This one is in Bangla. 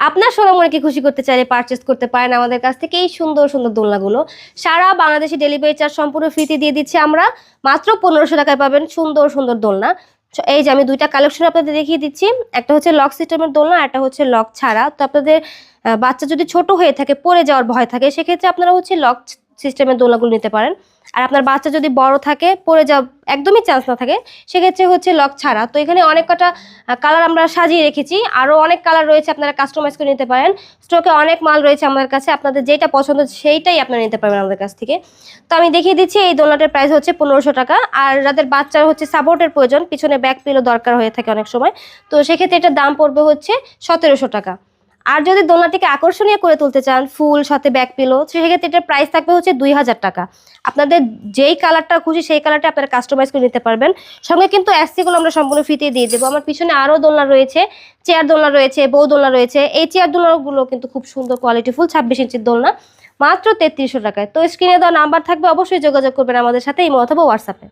আপনার সোনামণিকে খুশি করতে চাইলে পারচেস করতে পারেন আমাদের কাছ থেকে এই সুন্দর সুন্দর দোলনাগুলো। সারা বাংলাদেশে ডেলিভারি চার্জ সম্পূর্ণ ফ্রিতে দিয়ে দিচ্ছি আমরা। মাত্র 1500 টাকায় পাবেন সুন্দর সুন্দর দোলনা। এই যে আমি দুইটা কালেকশন আপনাদের দেখিয়ে দিচ্ছি। একটা হচ্ছে লক সিস্টেমের দোলনা, একটা হচ্ছে লক ছাড়া। তো আপনাদের বাচ্চা যদি ছোট হয়ে থাকে, পড়ে যাওয়ার ভয় থাকে, সেক্ষেত্রে আপনারা হচ্ছে লক সিস্টেমের দোলনাগুলো নিতে পারেন। আর আপনার বাচ্চা যদি বড় থাকে, পড়ে যাওয়া একদমই চান্স না থাকে, সেক্ষেত্রে হচ্ছে লক ছাড়া। তো এখানে অনেক কটা কালার আমরা সাজিয়ে রেখেছি, আরও অনেক কালার রয়েছে, আপনারা কাস্টমাইজ করে নিতে পারেন। স্টকে অনেক মাল রয়েছে আমাদের কাছে, আপনাদের যেটা পছন্দ সেইটাই আপনারা নিতে পারবেন আমাদের কাছ থেকে। তো আমি দেখিয়ে দিচ্ছি, এই দোলনাটার প্রাইস হচ্ছে 1500 টাকা। আর যাদের বাচ্চার হচ্ছে সাপোর্টের প্রয়োজন, পিছনে ব্যাক পিলও দরকার হয়ে থাকে অনেক সময়, তো সেক্ষেত্রে এটার দাম পড়বে হচ্ছে 1700 টাকা। আর যদি দোলনাটিকে আকর্ষণীয় করে তুলতে চান, ফুল সাথে ব্যাক পিলো, সেক্ষেত্রে এটার প্রাইস থাকবে হচ্ছে 2000 টাকা। আপনাদের যেই কালারটা খুশি সেই কালারটা আপনারা কাস্টমাইজ করে নিতে পারবেন। সঙ্গে কিন্তু এসসিগুলো আমরা সম্পূর্ণ ফ্রিতে দিয়ে দেবো। আমার পিছনে আরও দোলনা রয়েছে, চেয়ার দোলনা রয়েছে, বউ দোলনা রয়েছে। এই চেয়ার দোলনাগুলো কিন্তু খুব সুন্দর কোয়ালিটি ফুল, 26 ইঞ্চির দোলনা, মাত্র 3300 টাকায়। তো স্ক্রিনে দেওয়া নাম্বার থাকবে, অবশ্যই যোগাযোগ করবেন আমাদের সাথে, ইমো অথবা হোয়াটসঅ্যাপে।